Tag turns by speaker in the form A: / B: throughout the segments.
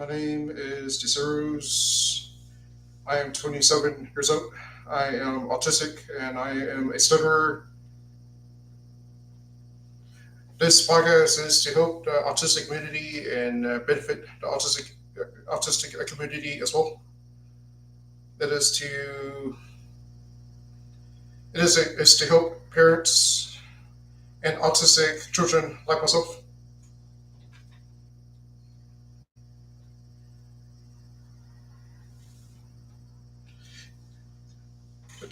A: My name is DeSeros. I am 27 years old. I am autistic and I am a stutterer. This podcast is to help the autistic community and benefit the autistic community as well. It is to is to help parents and autistic children like myself.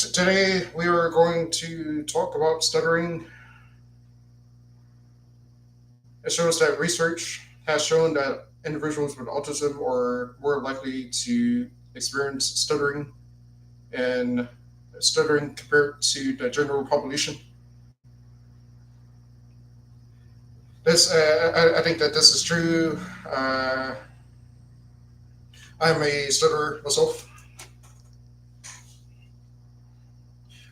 A: Today we are going to talk about stuttering. It shows that research has shown that individuals with autism are more likely to experience and stuttering compared to the general population. I think that this is true. Uh, I'm a stutterer myself.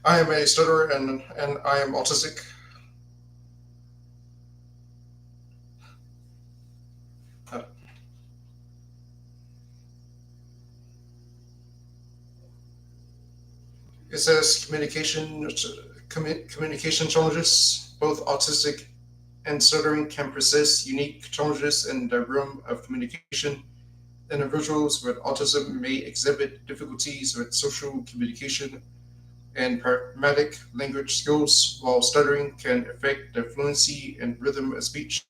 A: I am a stutterer and I am autistic. Uh, it says communication challenges. Both autistic and stuttering can present unique challenges in the realm of communication. Individuals with autism may exhibit difficulties with social communication and pragmatic language skills, while stuttering can affect the fluency and rhythm of speech.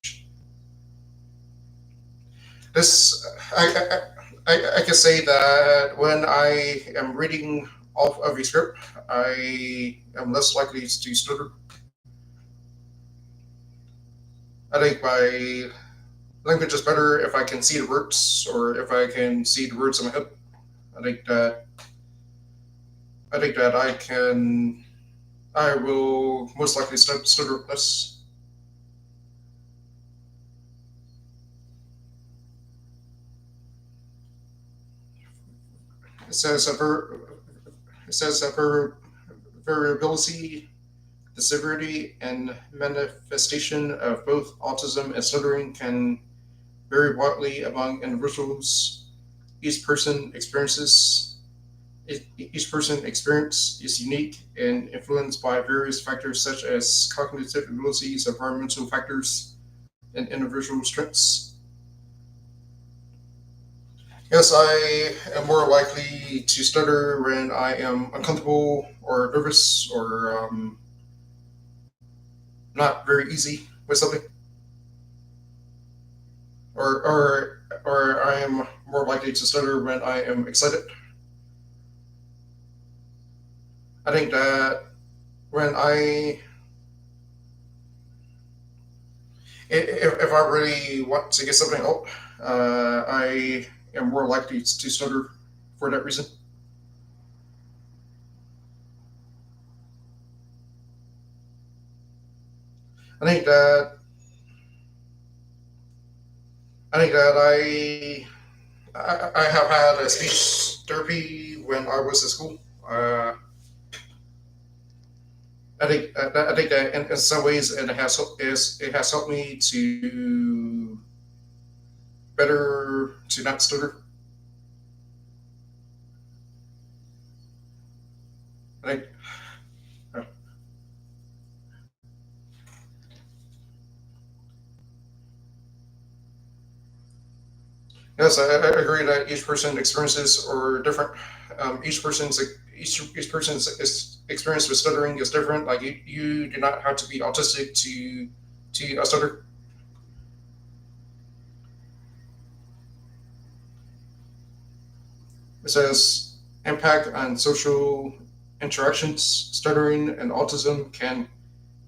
A: This, I can say that when I am reading off of a script, I am less likely to stutter. I think my language is better if I can see the words or if I can see the words in my head. I think that I think that I will most likely stutter less. It says that it says that variability, the severity and manifestation of both autism and stuttering can vary widely among individuals. Each person experiences each person experience is unique and influenced by various factors such as cognitive abilities, environmental factors, and individual strengths. Yes, I am more likely to stutter when I am uncomfortable or nervous or not very easy with something, or I am more likely to stutter when I am excited. I think that when if I really want to get something out, I am more likely to stutter for that reason. I think that I think that I have had a speech therapy when I was in school. I think that in some ways it has helped me to better to not stutter. I think uh, yes, I agree that each person experiences are different. Each person's experience with stuttering is different. Like you do not have to be autistic to stutter. It says impact on social interactions. Stuttering and autism can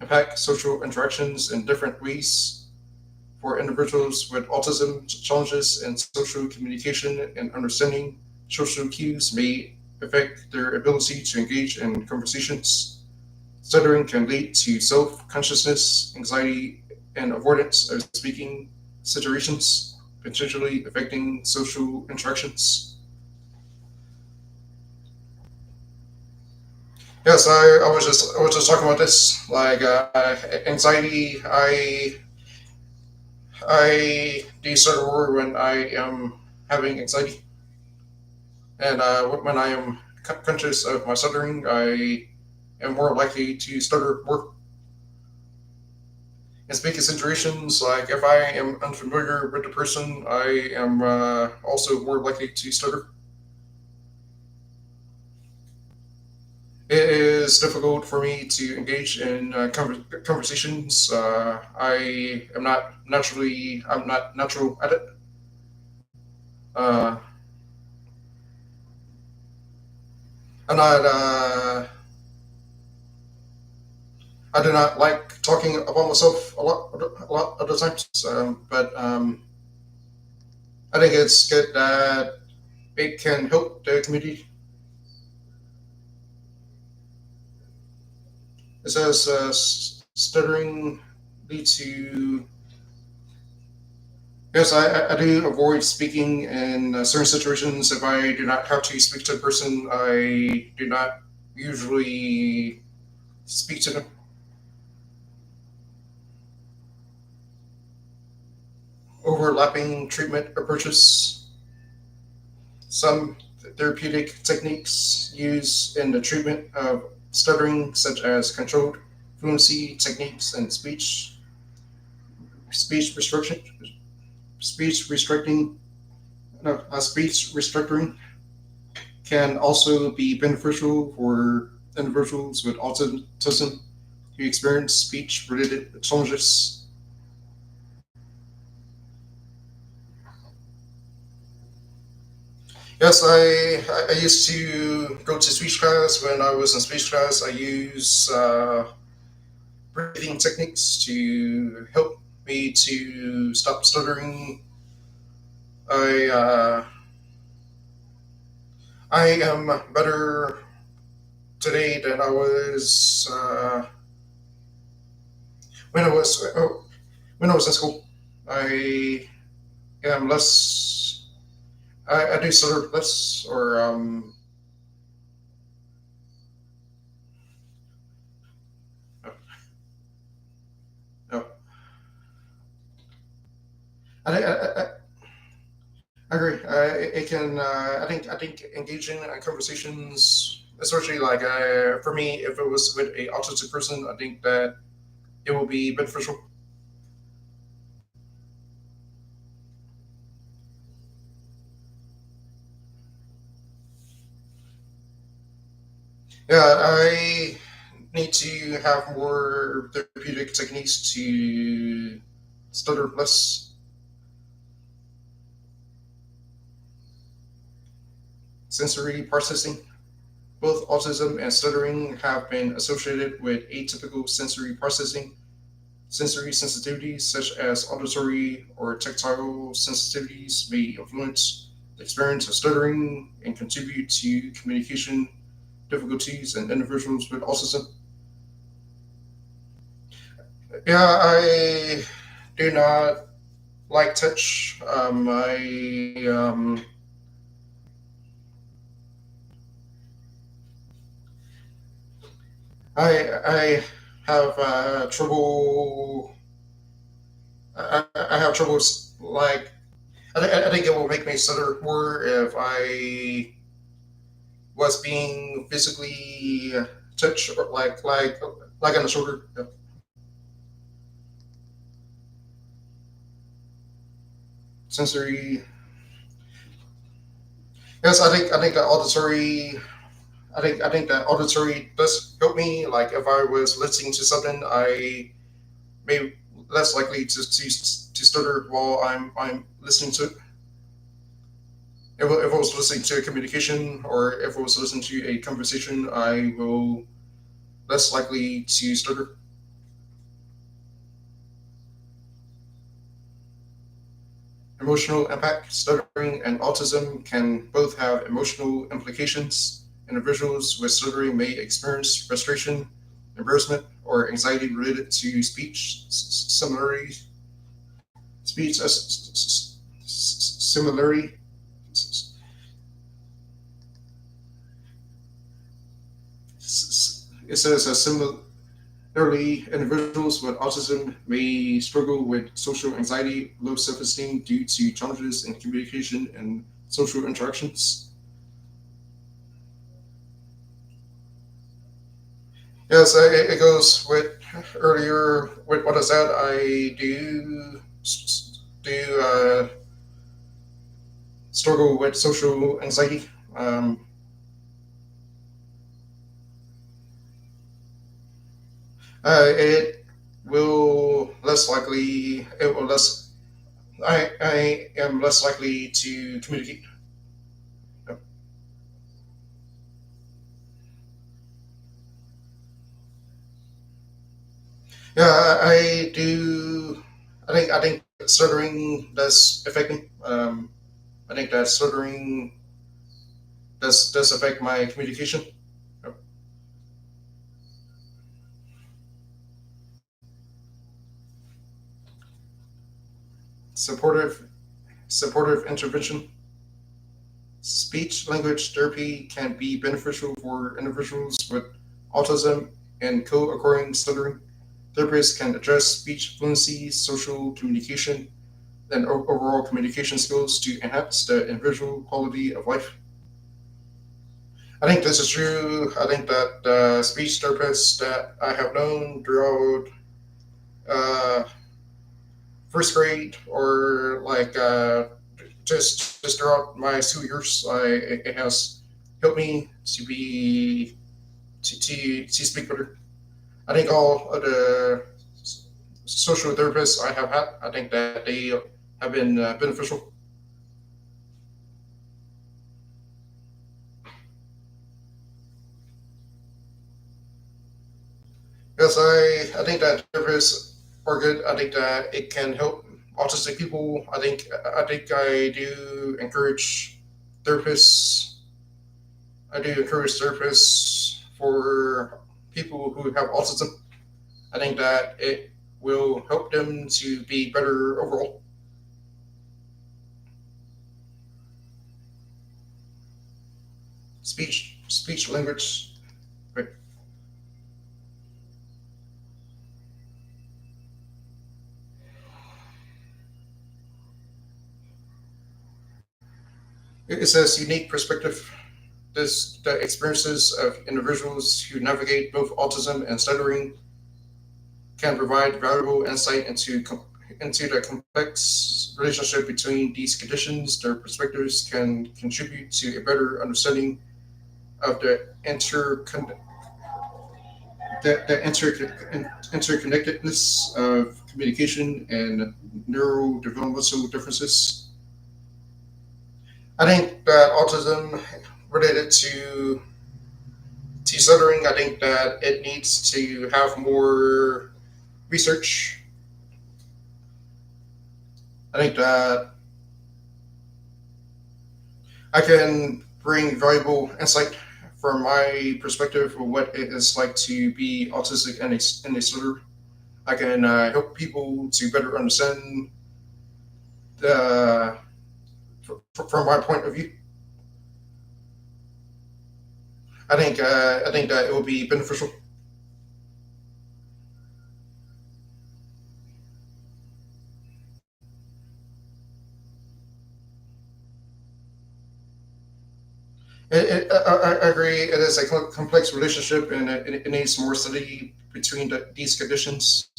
A: impact social interactions in different ways. For individuals with autism, challenges in social communication and understanding social cues may affect their ability to engage in conversations. Stuttering can lead to self consciousness, anxiety, and avoidance of speaking situations, potentially affecting social interactions. Yes, I was just talking about this. Like anxiety, I do certain word when I am having anxiety. And when I am conscious of my stuttering, I am more likely to stutter more. In speaking situations, like if I am unfamiliar with the person, I am also more likely to stutter. It is difficult for me to engage in conversations. I'm not natural at it. Uh, I'm not, I do not like talking about myself a lot of the times. But I think it's good that it can help the community. It says stuttering leads to. Yes, I do avoid speaking in certain situations. If I do not have to speak to a person, I do not usually speak to them. Overlapping treatment approaches. Some therapeutic techniques used in the treatment of stuttering, such as controlled fluency techniques and speech restriction, speech restricting, no, speech restricting, can also be beneficial for individuals with autism who experience speech-related challenges. Yes, I used to go to speech class. When I was in speech class, I use breathing techniques to help me to stop stuttering. I I am better today than I was when I was when I was in school. I am less. I do stutter less, or no. I agree. It can. I think engaging in conversations, especially like for me, if it was with a autistic person, I think that it will be beneficial. Yeah, I need to have more therapeutic techniques to stutter less. Sensory processing. Both autism and stuttering have been associated with atypical sensory processing. Sensory sensitivities, such as auditory or tactile sensitivities, may influence the experience of stuttering and contribute to communication difficulties in individuals with autism. Yeah, I do not like touch. I have trouble. I have troubles like I think it will make me stutter more if I was being physically touched, or like on the shoulder. Yeah. Sensory. Yes, I think that auditory. I think that auditory does help me. Like if I was listening to something, I may less likely to stutter while I'm listening to it. If I was listening to a communication, or if I was listening to a conversation, I will less likely to stutter. Emotional impact. Stuttering and autism can both have emotional implications. Individuals with stuttering may experience frustration, embarrassment, or anxiety related to speech. Similarly, speech similarly. It says a similar. Early individuals with autism may struggle with social anxiety, low self esteem due to challenges in communication and social interactions. Yes, it goes with earlier with what I said. I do struggle with social anxiety. Um, it will less likely. It will less. I am less likely to communicate. Yeah, I do. I think stuttering does affect me. I think that stuttering does affect my communication. Yep. Supportive supportive intervention. Speech language therapy can be beneficial for individuals with autism and co-occurring stuttering. Therapists can address speech fluency, social communication, and overall communication skills to enhance the individual quality of life. I think this is true. I think that speech therapists that I have known throughout uh, first grade or like just throughout my 2 years, it has helped me to speak better. I think all of the social therapists I have had, I think that they have been beneficial. Yes, I think that therapists are good. I think that it can help autistic people. I think I do encourage therapists. I do encourage therapists for people who have autism. I think that it will help them to be better overall. Speech language. Right. It says unique perspective. The experiences of individuals who navigate both autism and stuttering can provide valuable insight into the complex relationship between these conditions. Their perspectives can contribute to a better understanding of the interconnectedness of communication and neurodevelopmental differences. I think that autism related to stuttering, I think that it needs to have more research. I think that I can bring valuable insight from my perspective of what it is like to be autistic and a stutter. I can help people to better understand the, from my point of view. I think that it will be beneficial. I agree. It is a complex relationship, and it needs more study between these conditions.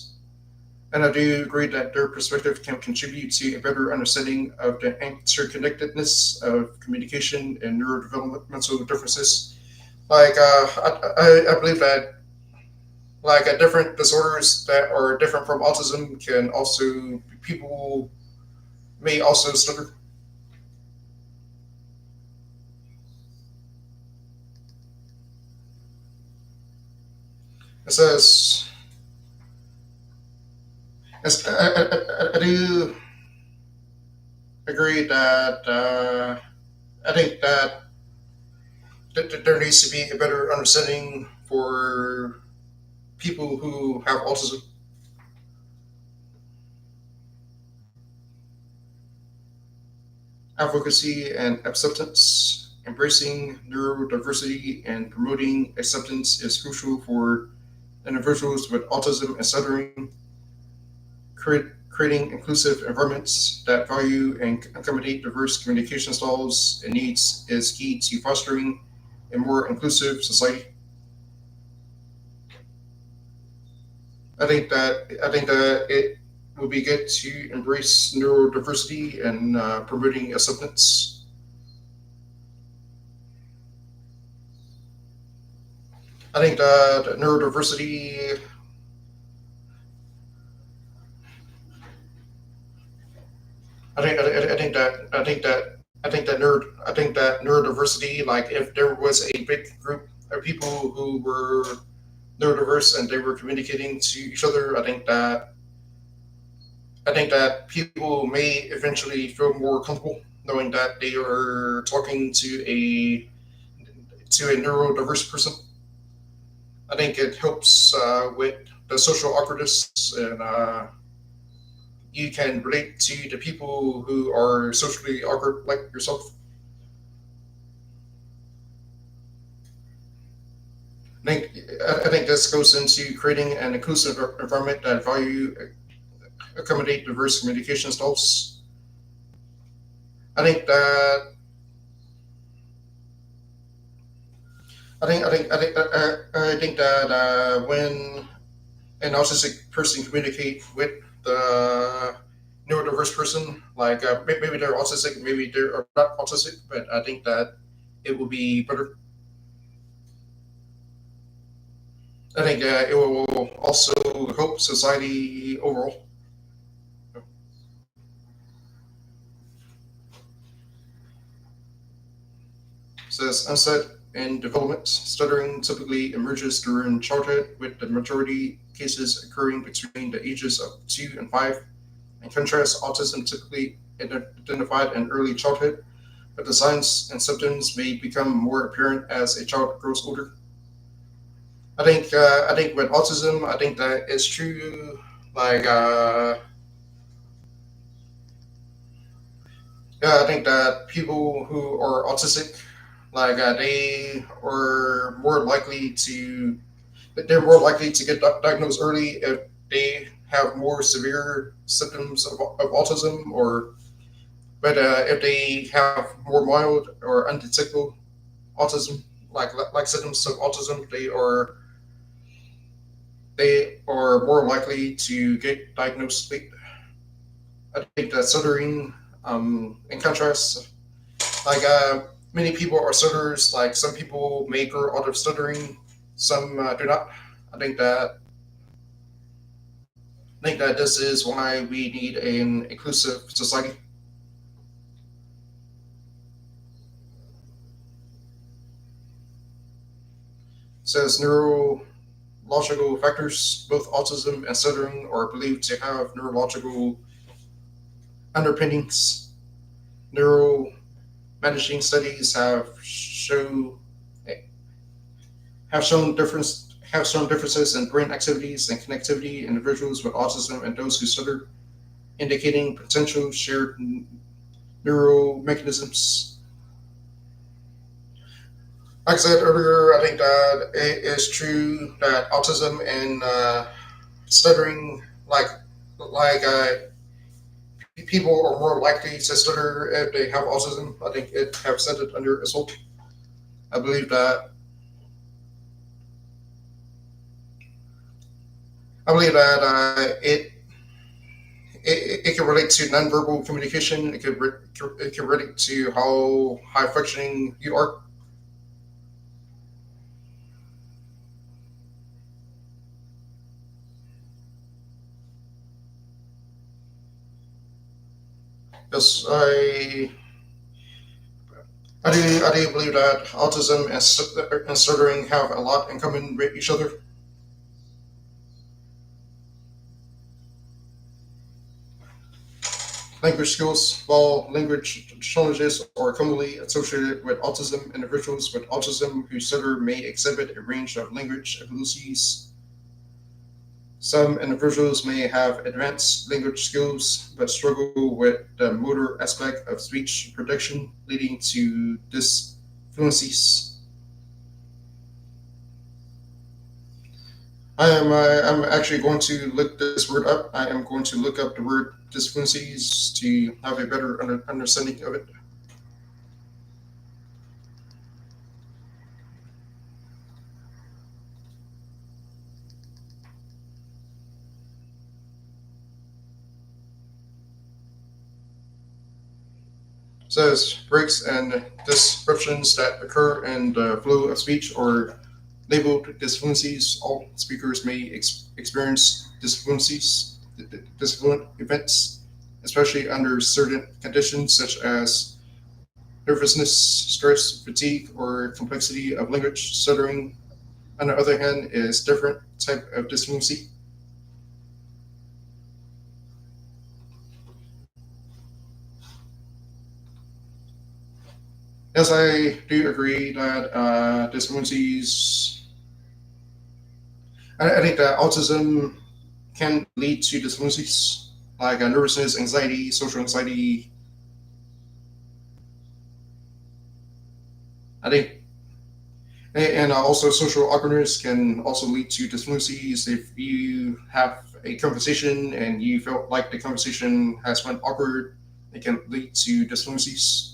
A: And I do agree that their perspective can contribute to a better understanding of the interconnectedness of communication and neurodevelopmental differences. Like I believe that like different disorders that are different from autism can also people may also stutter. It says I do agree that I think that there needs to be a better understanding for people who have autism. Advocacy and acceptance. Embracing neurodiversity and promoting acceptance is crucial for individuals with autism and stuttering. Creating inclusive environments that value and accommodate diverse communication styles and needs is key to fostering a more inclusive society. I think that it would be good to embrace neurodiversity and promoting acceptance. I think that neurodiversity. I think that neurodiversity. Like if there was a big group of people who were neurodiverse and they were communicating to each other, I think that people may eventually feel more comfortable knowing that they are talking to a neurodiverse person. I think it helps with the social awkwardness, and you can relate to the people who are socially awkward like yourself. I think this goes into creating an inclusive environment that value accommodate diverse communication styles. I think that I think that when an autistic person communicate with the neurodiverse person, like maybe they're autistic, maybe they're not autistic, but I think that it will be better. I think it will also help society overall. Says onset and development stuttering typically emerges during childhood, with the majority cases occurring between the ages of 2 and 5. In contrast, autism typically identified in early childhood, but the signs and symptoms may become more apparent as a child grows older. I think with autism, I think that it's true. Like yeah, I think that people who are autistic, like they're more likely to get diagnosed early if they have more severe symptoms of autism, or but if they have more mild or undetectable autism, like symptoms of autism, they are more likely to get diagnosed late. I think that stuttering, in contrast, like many people are stutterers. Like some people may grow out of stuttering, some do not. I think that I think that this is why we need an inclusive society. It says neurological factors, both autism and stuttering are believed to have neurological underpinnings. Neuro managing studies have shown differences in brain activities and connectivity in individuals with autism and those who stutter, indicating potential shared neural mechanisms. Like I said earlier, I think that it is true that autism and stuttering, like people are more likely to stutter if they have autism. I think it have said it under assault. I believe that I believe that it can relate to nonverbal communication. It can relate to how high functioning you are. Yes, I do believe that autism and stuttering have a lot in common with each other. Language skills, while language challenges are commonly associated with autism, individuals with autism who stutter may exhibit a range of language abilities. Some individuals may have advanced language skills but struggle with the motor aspect of speech production, leading to disfluencies. I'm actually going to look this word up. I am going to look up the word disfluencies to have a better understanding of it. It says breaks and disruptions that occur in the flow of speech or labeled disfluencies. All speakers may experience disfluent events, especially under certain conditions such as nervousness, stress, fatigue, or complexity of language. Stuttering, on the other hand, is different type of disfluency. Yes, I do agree that disfluencies. I think that autism can lead to disfluencies like nervousness, anxiety, social anxiety. I think, and also social awkwardness can also lead to disfluencies if you have a conversation and you felt like the conversation has went awkward. It can lead to disfluencies.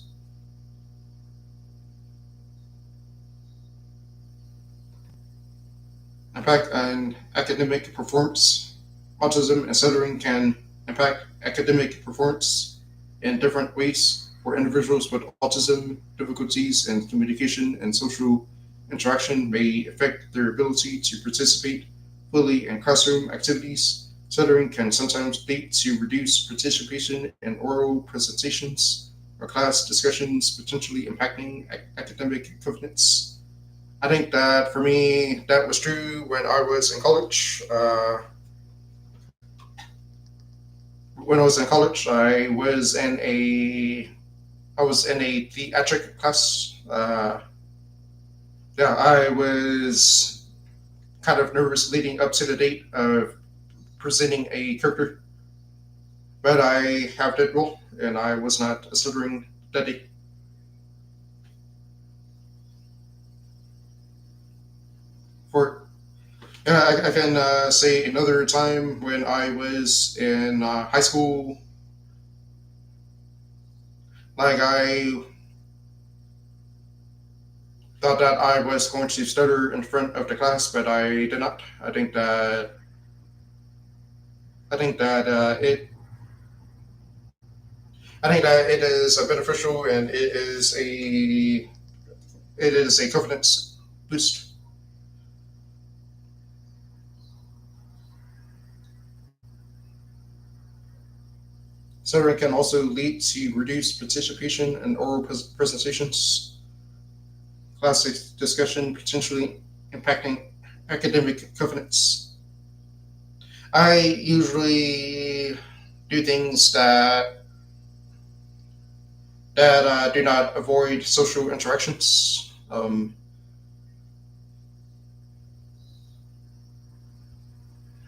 A: Impact on academic performance. Autism and stuttering can impact academic performance in different ways. For individuals with autism, difficulties in communication and social interaction may affect their ability to participate fully in classroom activities. Stuttering can sometimes lead to reduced participation in oral presentations or class discussions, potentially impacting academic confidence. I think that for me, that was true when I was in college. When I was in college, I was in a theatric class. Yeah, I was kind of nervous leading up to the date of presenting a character, but I have did well, and I was not stuttering that day. For I can say another time when I was in high school, like I thought that I was going to stutter in front of the class, but I did not. I think that I think that it is beneficial and it is a confidence boost. Stuttering can also lead to reduced participation in oral presentations, class discussion, potentially impacting academic confidence. I usually do things that do not avoid social interactions.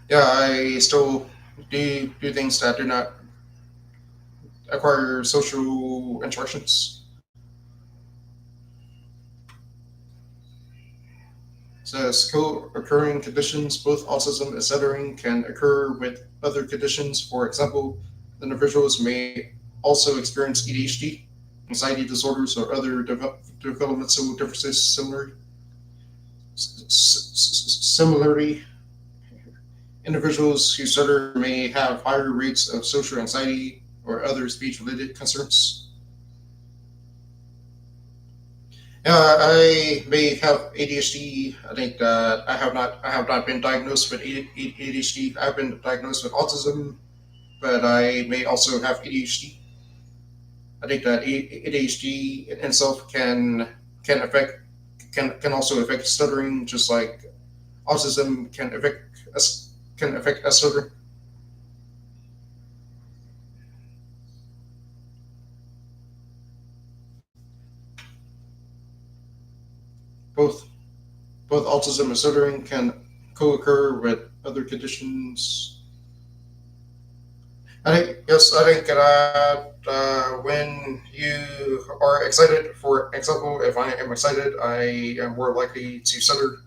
A: Yeah, I still do things that do not acquire social interactions. Says co-occurring conditions, both autism and stuttering can occur with other conditions. For example, individuals may also experience ADHD, anxiety disorders, or other developmental differences. Similarly, individuals who stutter may have higher rates of social anxiety or other speech-related concerns. Yeah, I may have ADHD. I think that I have not been diagnosed with ADHD. I've been diagnosed with autism, but I may also have ADHD. I think that ADHD in itself can affect can also affect stuttering, just like autism can affect a stuttering. Both both autism and stuttering can co-occur with other conditions. I think that when you are excited, for example, if I am excited, I am more likely to stutter.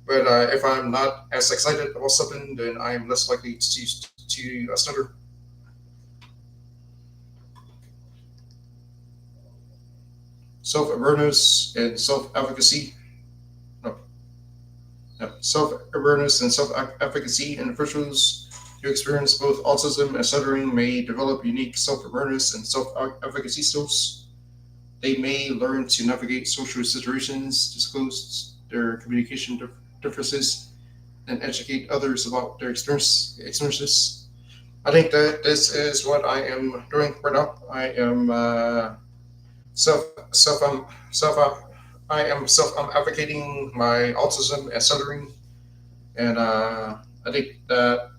A: But if I'm not as excited about something, then I'm less likely to stutter. Self awareness and self advocacy. No, no. Self awareness and self advocacy. Individuals who experience both autism and stuttering may develop unique self awareness and self advocacy skills. They may learn to navigate social situations, disclose their communication differences, and educate others about their experiences. I think that this is what I am doing right now. I am self self self I am self advocating my autism and stuttering, and I think that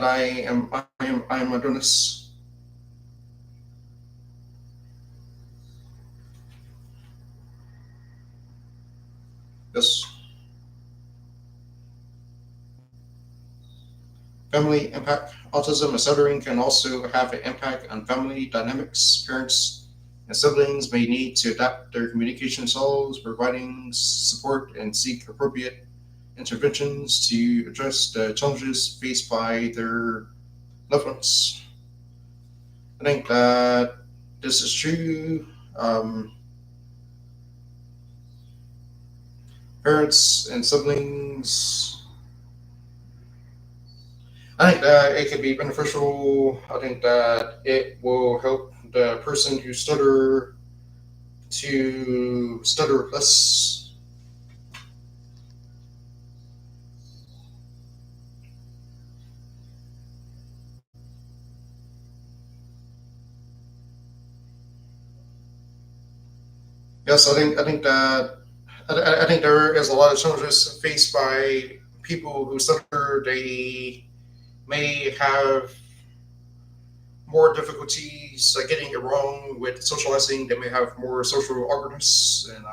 A: I am doing this. This family impact. Autism and stuttering can also have an impact on family dynamics. Parents and siblings may need to adapt their communication styles, providing support and seek appropriate interventions to address the challenges faced by their loved ones. I think that this is true. Um, Parents and siblings, I think that it can be beneficial. I think that it will help the person who stutter to stutter less. Yes, I think that I think there is a lot of challenges faced by people who stutter. They may have more difficulties getting it wrong with socializing. They may have more social awkwardness and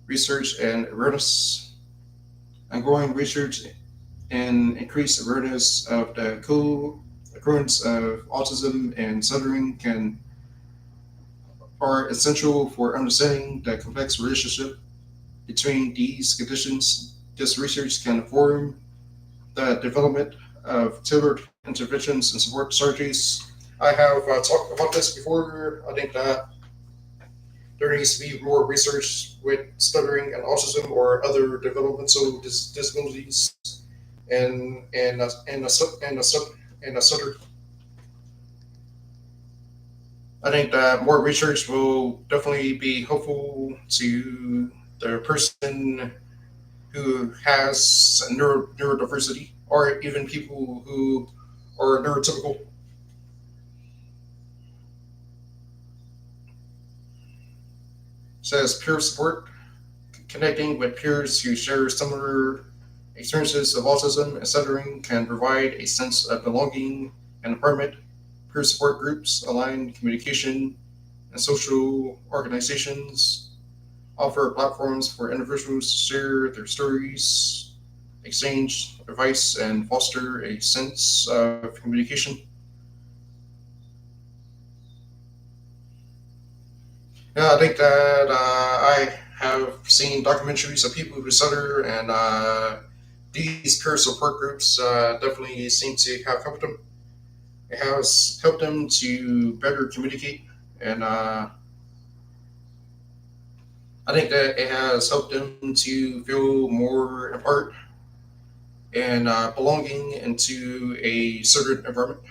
A: research and awareness. Ongoing research and increased awareness of the co-occurrence of autism and stuttering can are essential for understanding the complex relationship between these conditions. This research can inform the development of tailored interventions and support strategies. I have talked about this before. I think that there needs to be more research with stuttering and autism or other developmental disabilities and a stutter. I think that more research will definitely be helpful to the person who has neurodiversity or even people who are neurotypical. Says peer support, connecting with peers who share similar experiences of autism and stuttering can provide a sense of belonging and empowerment. Peer support groups, aligned communication, and social organizations offer platforms for individuals to share their stories, exchange advice, and foster a sense of communication. Yeah, I think that I have seen documentaries of people who stutter, and these peer support groups definitely seem to have helped them. It has helped them to better communicate, and I think that it has helped them to feel more apart and belonging into a certain environment.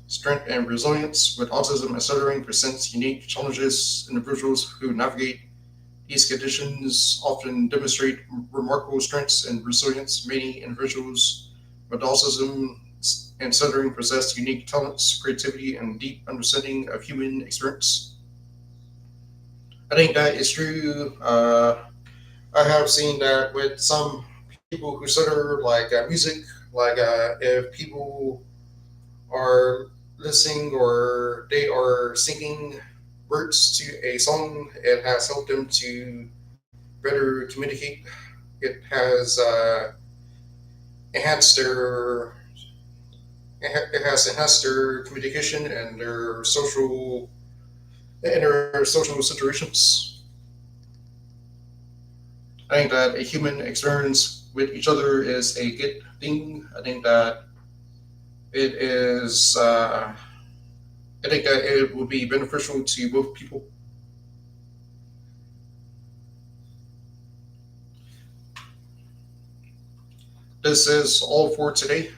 A: Strength and resilience with autism and stuttering presents unique challenges. Individuals who navigate these conditions often demonstrate remarkable strengths and resilience. Many individuals with autism and stuttering possess unique talents, creativity, and deep understanding of human experience. I think that is true. I have seen that with some people who stutter, like music, like if people are listening or they are singing words to a song, it has helped them to better communicate. It has enhanced their It has enhanced their communication and their social situations. I think that a human experience with each other is a good thing. It is. I think that it would be beneficial to both people. This is all for today.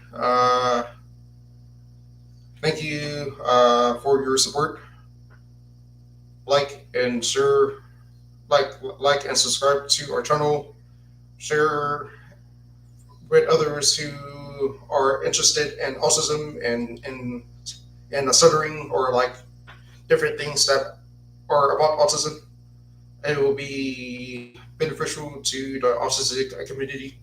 A: Thank you for your support. Like and share, like and subscribe to our channel. Share with others who are interested in autism and stuttering or like different things that are about autism. It will be beneficial to the autistic community.